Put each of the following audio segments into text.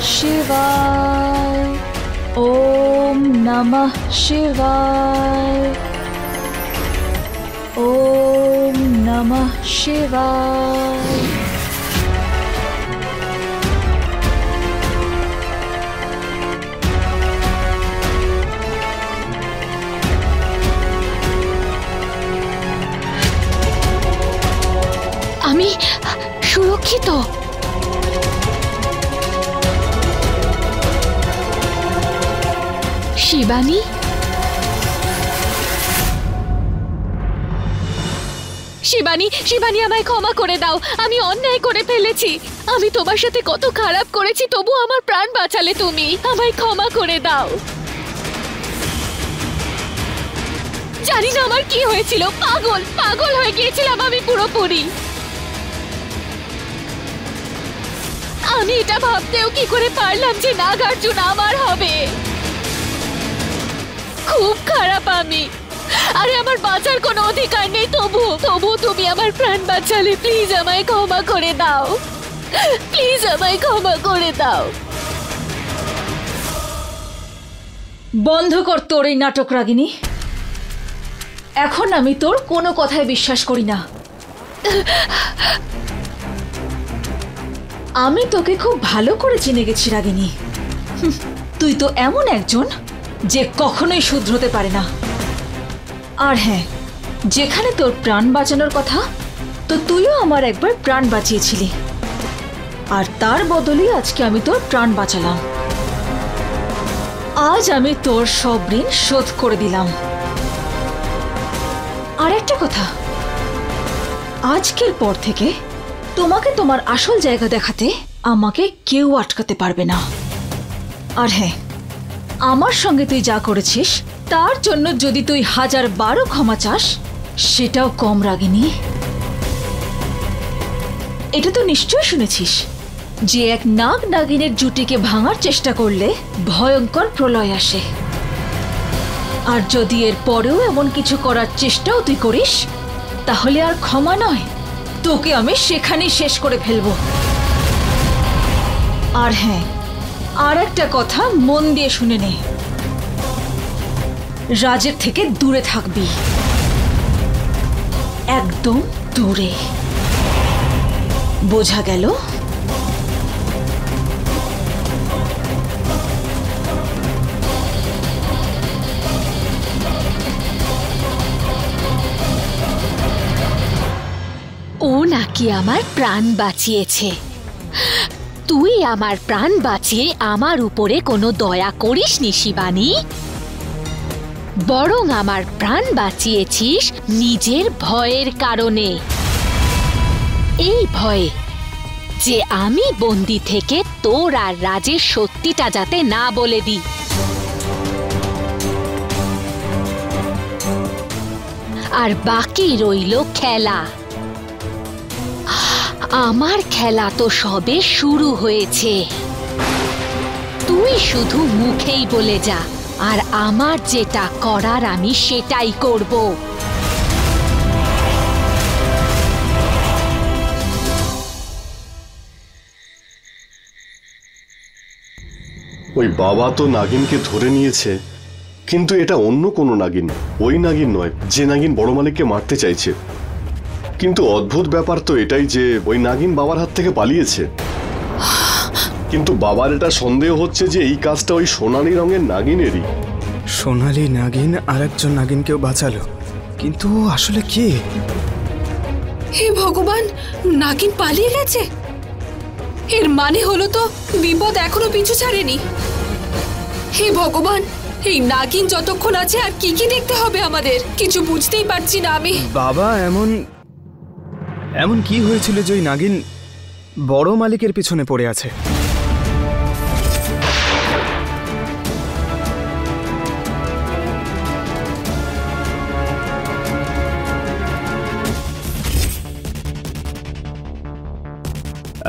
शिवाय। ओम नमः शिवाय। ओम नमः शिवाय। আমি সুরক্ষিত। শিবানী, শিবানী, শিবানী, আমায় ক্ষমা করে দাও। আমি অন্যায় করে ফেলেছি। আমি তোমার সাথে কত খারাপ করেছি, তবু আমার প্রাণ বাঁচালে তুমি। আমায় ক্ষমা করে দাও। জানি না আমার কি হয়েছিল, পাগল পাগল হয়ে গিয়েছিলাম আমি পুরোপুরি। আমি এটা ভাবতেও কি করে পারলাম যে নাগার্জুন আমার হবে। খুব খারাপ আমি। আরে আমার বাঁচার কোনো অধিকার নেই, তবু তুমি আমার প্রাণ বাঁচালে। প্লিজ আমায় ক্ষমা করে দাও, প্লিজ আমায় ক্ষমা করে দাও। বন্ধ কর তোর এই নাটক রাগিনী। এখন আমি তোর কোনো কথায় বিশ্বাস করি না। আমি তোকে খুব ভালো করে চিনে গেছি রাগিনী। তুই তো এমন একজন যে কখনোই শুধরোতে পারে না। আর হ্যাঁ, যেখানে তোর প্রাণ বাঁচানোর কথা, তো তুইও আমার একবার প্রাণ বাঁচিয়েছিলি, আর তার বদলে আজকে আমি তোর প্রাণ বাঁচালাম। আজ আমি তোর সব ঋণ শোধ করে দিলাম। আর একটা কথা, আজকের পর থেকে তোমাকে তোমার আসল জায়গা দেখাতে আমাকে কেউ আটকাতে পারবে না। আর হ্যাঁ, আমার সঙ্গে তুই যা করেছিস তার জন্য যদি তুই 1000বার ক্ষমা চাস, সেটাও কম রাগিনী। এটা তো নিশ্চয় শুনেছিস যে এক নাগ নাগিনের জুটিকে ভাঙার চেষ্টা করলে ভয়ঙ্কর প্রলয় আসে। আর যদি এর পরেও এমন কিছু করার চেষ্টাও তুই করিস, তাহলে আর ক্ষমা নয়, তোকে আমি সেখানেই শেষ করে ফেলবো। আর হ্যাঁ, আর একটা কথা মন দিয়ে শুনে নে, রাজের থেকে দূরে থাকবি, একদম দূরে। বোঝা গেল? ও নাকি আমার প্রাণ বাঁচিয়েছে। তুই আমার প্রাণ বাঁচিয়ে আমার উপরে কোনো দয়া করিসনি শিবানী, বরং আমার প্রাণ বাঁচিয়েছিস নিজের ভয়ের কারণে। এই ভয়ে যে আমি বন্দি থেকে তোর আর রাজের সত্যিটা যাতে না বলে দিই। আর বাকি রইল খেলা। আমার খেলা তো সবে শুরু হয়েছে। তুই শুধু মুখেই বলে যা, আর আমার যেটা করার আমি সেটাই করব। ওই বাবা তো নাগিনকে ধরে নিয়েছে, কিন্তু এটা অন্য কোনো নাগিন, ওই নাগিন নয় যে নাগিন বড় মালিককে মারতে চাইছে। কিন্তু অদ্ভুত ব্যাপার তো এটাই যে ওই নাগিন বাবার হাত থেকে পালিয়েছে। কিন্তু বাবার এটা সন্দেহ হচ্ছে যে এই কাজটা ওই সোনালী রঙের নাগিনেরই। সোনালী নাগিন আর একজন নাগিনকেও বাঁচালো, কিন্তু আসলে কে? হে ভগবান, নাগিন পালিয়ে গেছে। এর মানে হলো তো বিপদ এখনো পিছু ছাড়েনি। হে ভগবান, এই নাগিন যতক্ষণ আছে আর কি কি দেখতে হবে আমাদের, কিছু বুঝতেই পারছি না আমি। বাবা, এমন কি হয়েছিল যে ওই নাগিন বড় মালিকের পিছনে পড়ে আছে?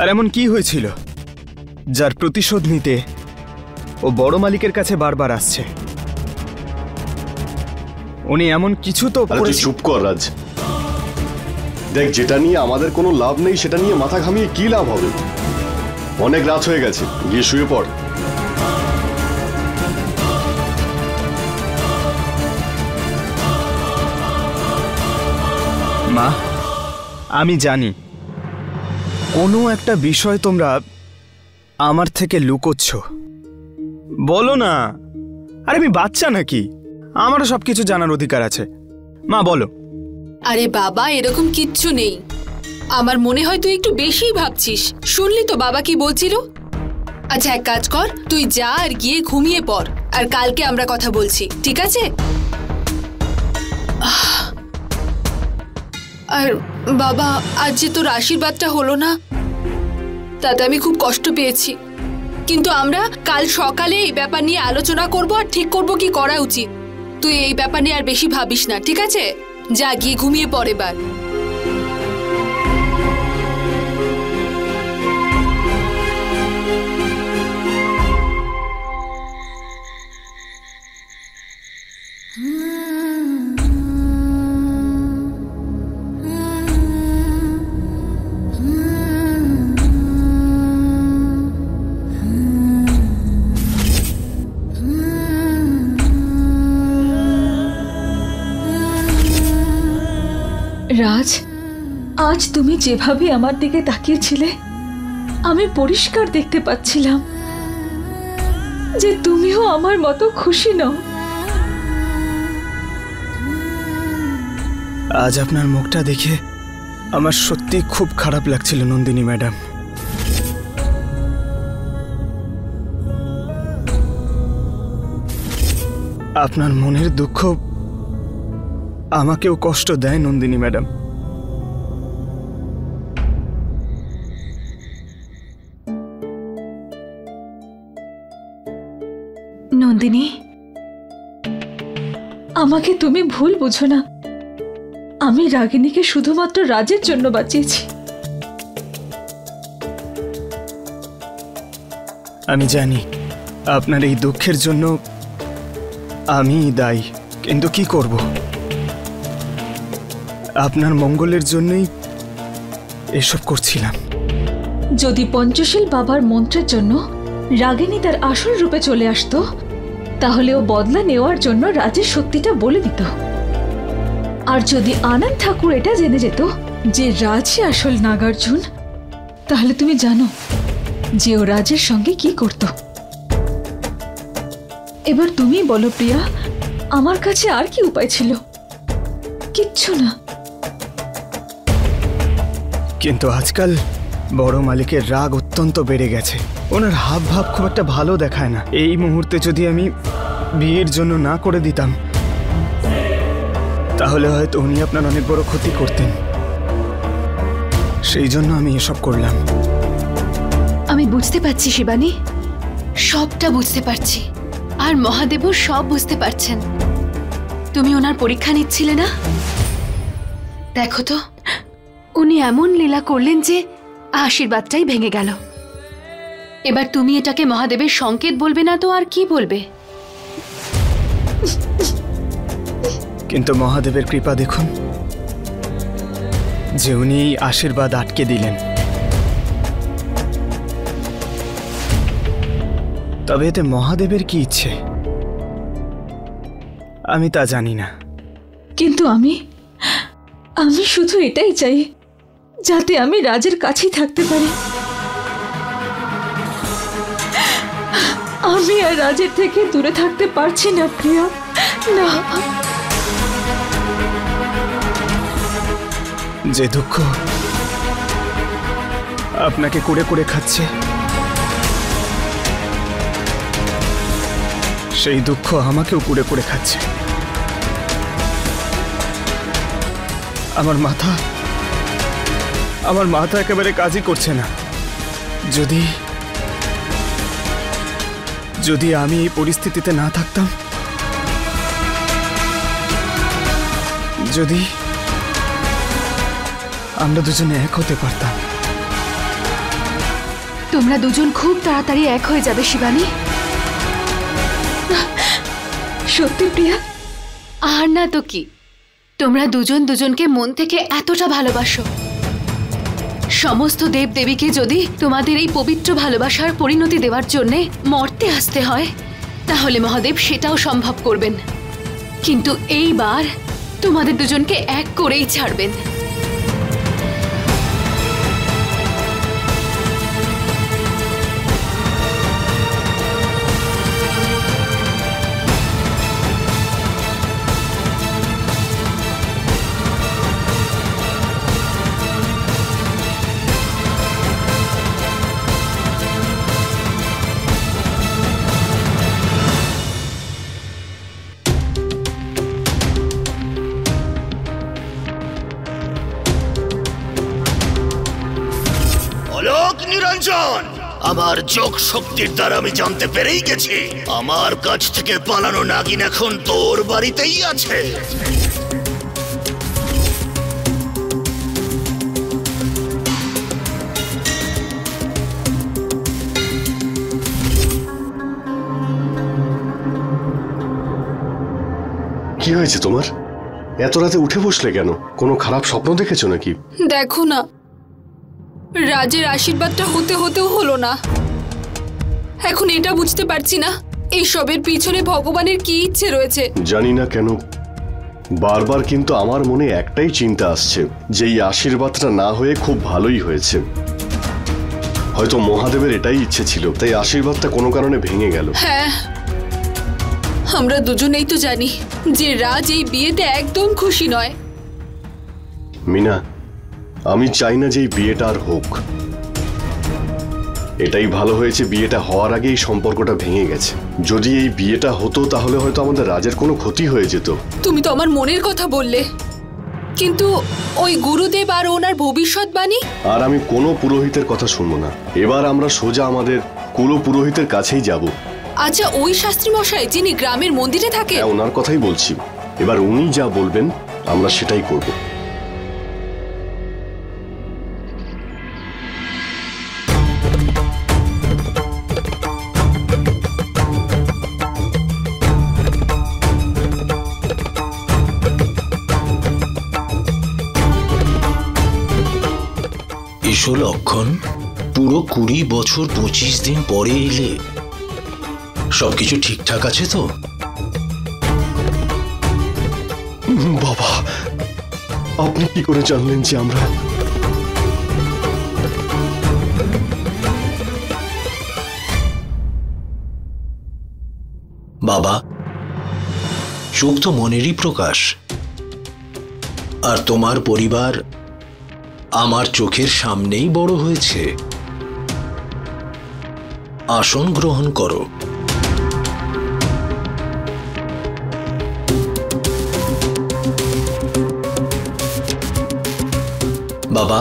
আর এমন কি হয়েছিল যার প্রতিশোধ নিতে ও বড় মালিকের কাছে বারবার আসছে? উনি এমন কিছু তো চুপ কর রাজ। দেখ, যেটা নিয়ে আমাদের কোনো লাভ নেই সেটা নিয়ে মাথা ঘামিয়ে কি লাভ হবে? অনেক রাত হয়ে গেছে, গিয়ে শুয়ে পড়। মা, আমি জানি কোনো একটা বিষয় তোমরা আমার থেকে লুকোচ্ছ। বলো না। আরে আমি বাচ্চা নাকি? আমারও সবকিছু জানার অধিকার আছে। মা বলো। আরে বাবা, এরকম কিচ্ছু নেই। আমার মনে হয় তুই একটু বেশিই ভাবছিস। শুনলি তো বাবা কি বলছিল? আচ্ছা, এক কাজ কর, তুই যা আর গিয়ে ঘুমিয়ে পড়, আর কালকে আমরা কথা বলছি, ঠিক আছে? আর বাবা, আজ যে তোর আশীর্বাদটা হলো না, তাতে আমি খুব কষ্ট পেয়েছি। কিন্তু আমরা কাল সকালে এই ব্যাপার নিয়ে আলোচনা করব আর ঠিক করব কি করা উচিত। তুই এই ব্যাপার নিয়ে আর বেশি ভাবিস না, ঠিক আছে? যা, গিয়ে ঘুমিয়ে পড় এবার। রাজ, আজ তুমি যেভাবে আমার দিকে তাকিয়েছিলে, আমি পরিষ্কার দেখতে পাচ্ছিলাম যে তুমিও আমার মতো খুশি নও। আজ আপনার মুখটা দেখে আমার সত্যি খুব খারাপ লাগছিল নন্দিনী ম্যাডাম। আপনার মনের দুঃখ আমাকেও কষ্ট দেয় নন্দিনী ম্যাডাম। নন্দিনী, আমাকে তুমি ভুল বুঝো না। আমি রাগিনীকে শুধুমাত্র রাজের জন্য বাঁচিয়েছি। আমি জানি আপনার এই দুঃখের জন্য আমি দায়ী, কিন্তু কি করব? আপনার মঙ্গলের জন্যই এসব করছিলাম। যদি পঞ্চশীল বাবার মন্ত্রের জন্য রাগিনী তার আসল রূপে চলে আসতো, তাহলে ও বদলা নেওয়ার জন্য রাজের সত্যিটা বলে দিত। আর যদি আনন্দ ঠাকুর এটা জেনে যেত যে রাজই আসল নাগার্জুন, তাহলে তুমি জানো যে ও রাজের সঙ্গে কি করত। এবার তুমি বলো প্রিয়া, আমার কাছে আর কি উপায় ছিল? কিচ্ছু না। কিন্তু আজকাল বড় মালিকের রাগ অত্যন্ত বেড়ে গেছে। ওনার হাব ভাব খুব একটা ভালো দেখায় না। এই মুহূর্তে যদি আমি বিয়ের জন্য না করে দিতাম, তাহলে হয়তো উনি আপনার অনেক বড় ক্ষতি করতেন। সেই জন্য আমি এসব করলাম। আমি বুঝতে পারছি শিবানী, সবটা বুঝতে পারছি। আর মহাদেবও সব বুঝতে পারছেন। তুমি ওনার পরীক্ষা নিচ্ছিলে না? দেখো তো, উনি এমন লীলা করলেন যে আশীর্বাদটাই ভেঙে গেল। এবার তুমি এটাকে মহাদেবের সংকেত বলবে না তো আর কি বলবে? কিন্তু মহাদেবের কৃপা দেখুন, যে উনি এই আশীর্বাদ আটকে দিলেন। তবে এতে মহাদেবের কি ইচ্ছে আমি তা জানি না। কিন্তু আমি শুধু এটাই চাই, যাতে আমি রাজের কাছেই থাকতে পারি। আমি আর রাজের থেকে দূরে থাকতে পারছি না প্রিয়া, না। যে দুঃখ আপনাকে কুড়ে কুড়ে খাচ্ছে, সেই দুঃখ আমাকেও কুড়ে কুড়ে খাচ্ছে। আমার মাথা একেবারে কাজই করছে না। যদি আমি এই পরিস্থিতিতে না থাকতাম, যদি আমরা দুজনে এক হতে পারতাম। তোমরা দুজন খুব তাড়াতাড়ি এক হয়ে যাবে শিবানী। সত্যি প্রিয়া? আর না তো কি, তোমরা দুজন দুজনকে মন থেকে এতটা ভালোবাসো, সমস্ত দেবদেবীকে যদি তোমাদের এই পবিত্র ভালোবাসার পরিণতি দেওয়ার জন্যে মর্তে আসতে হয়, তাহলে মহাদেব সেটাও সম্ভব করবেন। কিন্তু এইবার তোমাদের দুজনকে এক করেই ছাড়বেন। অলোক নিরঞ্জন, আমার যোগ শক্তির দ্বারা আমি জানতে পেরেই গেছি আমার কাছ থেকে পালানো নাগিন এখন তোর বাড়িতেই আছে। কি হয়েছে তোমার? এত রাতে উঠে বসলে কেন? কোনো খারাপ স্বপ্ন দেখেছো নাকি? দেখো না, রাজের আশীর্বাদটা হতে হতেও হলো না। এখন এটা বুঝতে পারছি না এই সবের পিছনে ভগবানের কি ইচ্ছে রয়েছে। জানি না কেন বারবার কিন্তু আমার মনে একটাই চিন্তা আসছে যে এই আশীর্বাদটা না হয়ে খুব ভালোই হয়েছে। হয়তো মহাদেবের এটাই ইচ্ছে ছিল, তাই আশীর্বাদটা কোনো কারণে ভেঙে গেল। হ্যাঁ, আমরা দুজনেই তো জানি যে রাজ এই বিয়েতে একদম খুশি নয়। মিনা, আমি চাই না যে এই বিয়েটা আর হোক। এটাই ভালো হয়েছে বিয়েটা হওয়ার আগে এই সম্পর্কটা ভেঙে গেছে। যদি এই বিয়েটা হতো তাহলে হয়তো আমাদের রাজের কোনো ক্ষতি হয়ে যেত। তুমি তো আমার মনের কথা বললে, কিন্তু ওই গুরুদেব আর ওনার ভবিষ্যৎবাণী। আর আমি কোনো পুরোহিতের কথা শুনবো না। এবার আমরা সোজা আমাদের কুল পুরোহিতের কাছেই যাব। আচ্ছা, ওই শাস্ত্রী মশাই যিনি গ্রামের মন্দিরে থাকে? হ্যাঁ, ওনার কথাই বলছি। এবার উনি যা বলবেন আমরা সেটাই করব। এসো লক্ষণ, পুরো 20 বছর 25 দিন পরে এলে। সবকিছু ঠিকঠাক আছে তো? বাবা, আপনি কি করে জানলেন যে আমরা? বাবা, চোখ তো মনেরই প্রকাশ, আর তোমার পরিবার আমার চোখের সামনেই বড় হয়েছে। আসন গ্রহণ করো। বাবা,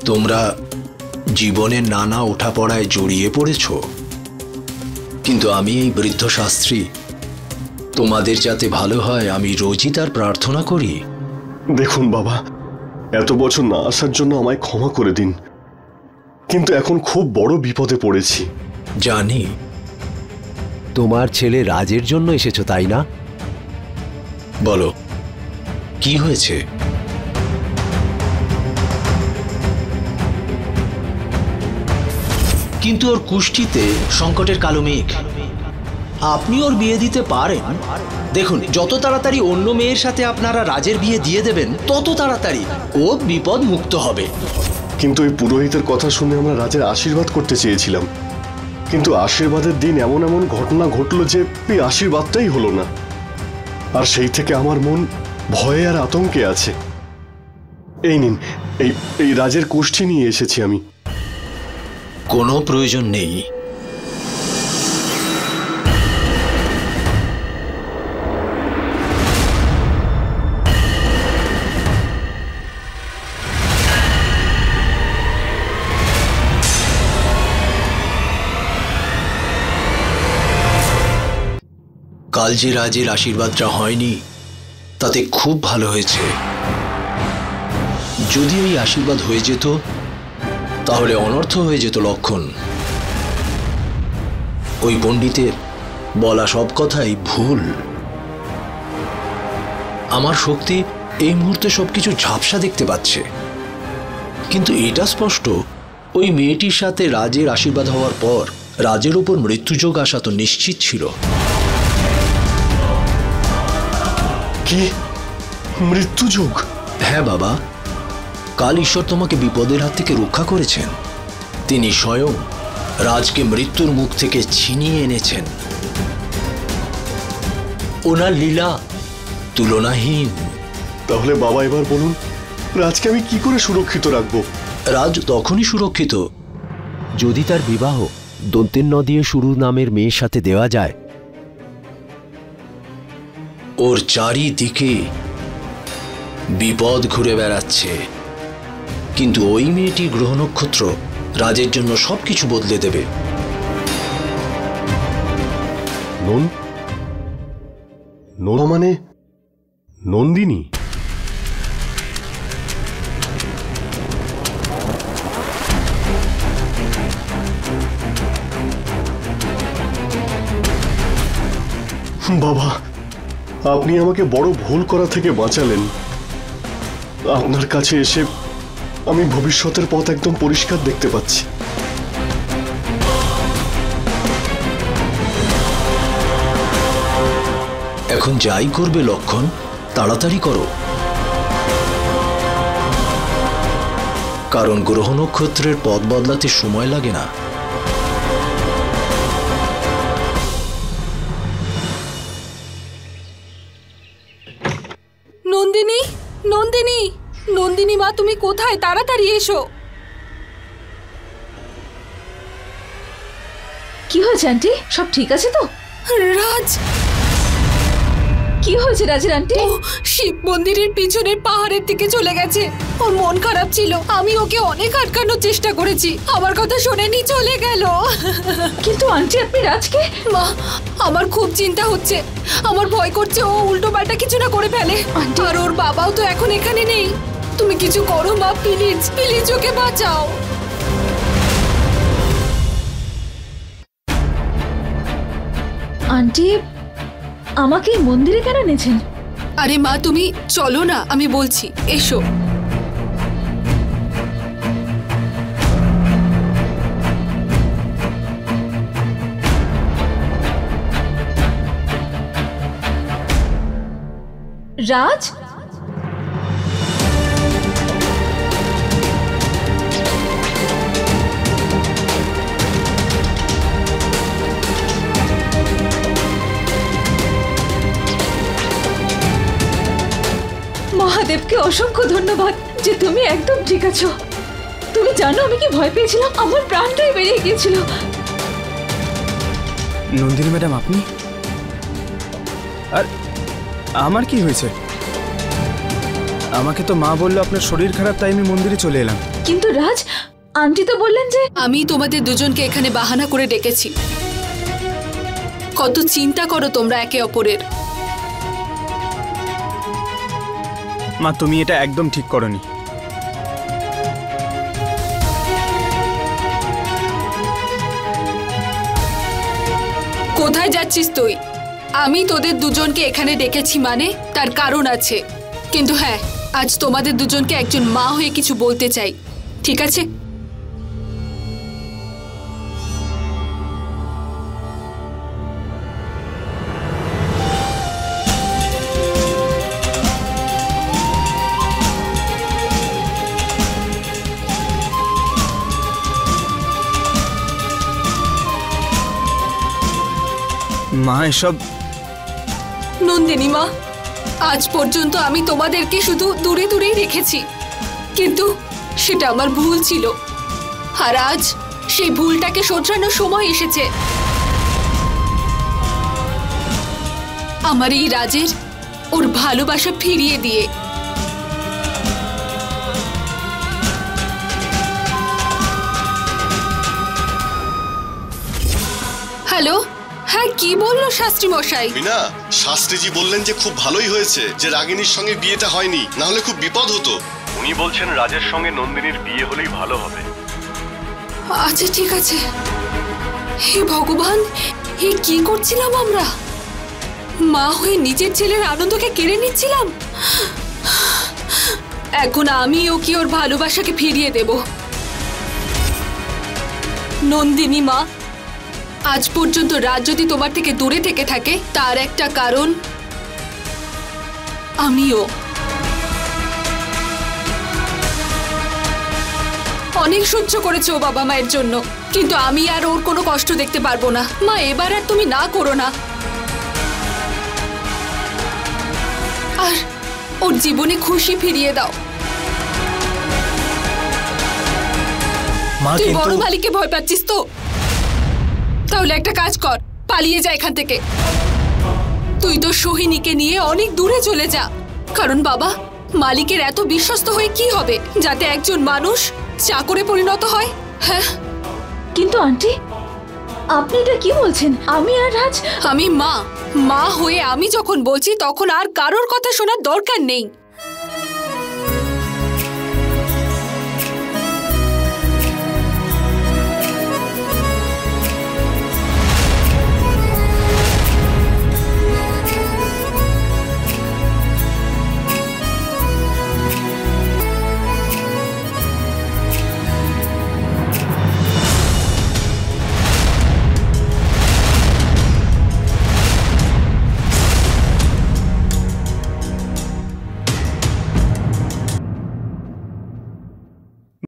তোমরা জীবনের নানা ওঠাপড়ায় জড়িয়ে পড়েছ, কিন্তু আমি এই বৃদ্ধ শাস্ত্রী, তোমাদের যাতে ভালো হয় আমি রোজই তার প্রার্থনা করি। দেখুন বাবা, এত বছর না আসার জন্য আমায় ক্ষমা করে দিন, কিন্তু এখন খুব বড় বিপদে পড়েছি। জানি। তোমার ছেলে রাজের জন্য এসেছো, তাই না? বলো, কি হয়েছে? কিন্তু ওর কুষ্ঠিতে সংকটের কালো মেঘ। আপনি ওর বিয়ে দিতে পারেন। দেখুন, যত তাড়াতাড়ি অন্য মেয়ের সাথে আপনারা রাজের বিয়ে দিয়ে দেবেন, তত তাড়াতাড়ি ও বিপদ মুক্ত হবে। কিন্তু এই পুরোহিতের কথা শুনে আমরা রাজের আশীর্বাদ করতে চেয়েছিলাম, কিন্তু আশীর্বাদের দিন এমন এমন ঘটনা ঘটলো যে এই আশীর্বাদটাই হলো না। আর সেই থেকে আমার মন ভয়ে আর আতঙ্কে আছে। এই নিন, এই রাজের কুষ্ঠি নিয়ে এসেছি আমি। কোনো প্রয়োজন নেই। কাল যে রাজের আশীর্বাদটা হয়নি, তাতে খুব ভালো হয়েছে। যদি এই আশীর্বাদ হয়ে যেত তাহলে অনর্থ হয়ে যেত লক্ষণ। ওই পণ্ডিতের বলা সব কথাই ভুল। আমার শক্তি এই মুহূর্তে সবকিছু ঝাপসা দেখতে পাচ্ছে। কিন্তু এটা স্পষ্ট, ওই মেয়েটির সাথে রাজের আশীর্বাদ হওয়ার পর রাজের উপর মৃত্যুযোগ আসা তো নিশ্চিত ছিল। কি মৃত্যুযোগ? হ্যাঁ বাবা, কাল ঈশ্বর তোমাকে বিপদের হাত থেকে রক্ষা করেছেন। তিনি স্বয়ং রাজকে মৃত্যুর মুখ থেকে ছিনিয়ে এনেছেন। ওনার লীলা তুলনাহীন। তাহলে বাবা এবার বলুন, রাজকে আমি কি করে সুরক্ষিত রাখবো? রাজ তখনই সুরক্ষিত যদি তার বিবাহ দন্তের ন দিয়ে শুরু নামের মেয়ের সাথে দেওয়া যায়। ওর চারিদিকে বিপদ ঘুরে বেড়াচ্ছে, কিন্তু ওই মেয়েটি গ্রহ নক্ষত্র রাজের জন্য সবকিছু বদলে দেবে। নোনা মানে নন্দিনী? বাবা, আপনি আমাকে বড় ভুল করা থেকে বাঁচালেন। আপনার কাছে এসে আমি ভবিষ্যতের পথ একদম পরিষ্কার দেখতে পাচ্ছি। এখন যাই করবে লক্ষণ, তাড়াতাড়ি করো, কারণ গ্রহ নক্ষত্রের পথ বদলাতে সময় লাগে না। নন্দিনী, নন্দিনী, নন্দিনী মা, তুমি কোথায়? তাড়াতাড়ি এসো। কি হয়েছে আন্টি? সব ঠিক আছে তো? রাজ! কি হয়েছে রাজের আন্টি? ও শিব মন্দিরের পিছনের পাহাড়ের দিকে চলে গেছে। ওর মন খারাপ ছিল, আমি ওকে অনেক আটকানোর চেষ্টা করেছি, আমার কথা শোনেনি, চলে গেল। কিন্তু আন্টি আপনি রাজকে? মা, আমার খুব চিন্তা হচ্ছে, আমার ভয় করছে ও উল্টো পাল্টা কিছু না করে ফেলে। আর ওর বাবাও তো এখন এখানে নেই। তুমি কিছু করো মা, প্লিজ প্লিজ, ওকে বাঁচাও। আন্টি আমাকে মন্দিরে কেন এনেছেন? আরে মা, তুমি চলো না, আমি বলছি, এসো। রাজ, মহাদেবকে অসংখ্য ধন্যবাদ যে তুমি একদম ঠিক আছো। তুমি জানো আমি কি ভয় পেয়েছিলাম, আমার প্রাণটাই বেরিয়ে গিয়েছিল। নন্দিনী ম্যাডাম, আপনি? আর আমার কি হয়েছে? আমাকে তো মা বললো আপনার শরীর খারাপ, তাই আমি মন্দিরে চলে এলাম। কিন্তু রাজ, আন্টি তো বললেন যে আমি তোমাদের দুজনকে এখানে বাহানা করে ডেকেছি। কত চিন্তা করো তোমরা একে অপরের। মা, তুমি এটা একদম ঠিক করনি। কোথায় যাচ্ছিস তুই? আমি তোদের দুজনকে এখানে ডেকেছি মানে তার কারণ আছে। কিন্তু হ্যাঁ, আজ তোমাদের দুজনকে একজন মা হয়ে কিছু বলতে চাই, ঠিক আছে? মা এসব? নন্দিনী মা, আজ পর্যন্ত আমি তোমাদেরকে শুধু দূরে দূরেই রেখেছি, কিন্তু সেটা আমার ভুল ছিল। আর আজ সেই ভুলটাকে শোধরানোর সময় এসেছে। আমার এই রাজের ওর ভালোবাসা ফিরিয়ে দিয়ে। হ্যালো, হ্যাঁ কি বললো শাস্ত্রী মশাই? মিনা, শাস্ত্রীজি বললেন যে খুব ভালোই হয়েছে যে রাগিনীর সঙ্গে বিয়েটা হয়নি, না হলে খুব বিপদ হতো। উনি বলছেন রাজের সঙ্গে নন্দিনীর বিয়ে হলেই ভালো হবে। আচ্ছা ঠিক আছে। হে ভগবান, এ কি করছিলাম আমরা? মা হয়ে নিজের ছেলের আনন্দকে কেড়ে নিচ্ছিলাম। এখন আমি ওকে ওর ভালোবাসাকে ফিরিয়ে দেব। নন্দিনী মা, আজ পর্যন্ত রাজ যদি তোমার থেকে দূরে থেকে থাকে তার একটা কারণ আমিও। অনেক সহ্য করেছে ও বাবা মায়ের জন্য, কিন্তু আমি আর ওর কোনো কষ্ট দেখতে পারবো না। মা, এবার আর তুমি না করো না, আর ওর জীবনে খুশি ফিরিয়ে দাও। তুই বড় মালিককে ভয় পাচ্ছিস তো? তাহলে একটা কাজ কর, পালিয়ে যা এখান থেকে। তুই তো সোহিনীকে নিয়ে অনেক দূরে চলে যা। কারণ বাবা, মালিকের এত বিশ্বস্ত হয়ে কি হবে যাতে একজন মানুষ চাকরে পরিণত হয়? হ্যাঁ, কিন্তু আন্টি, আপনি এটা কি বলছেন? আমি আর রাজ, আমি মা হয়ে আমি যখন বলছি তখন আর কারোর কথা শোনার দরকার নেই।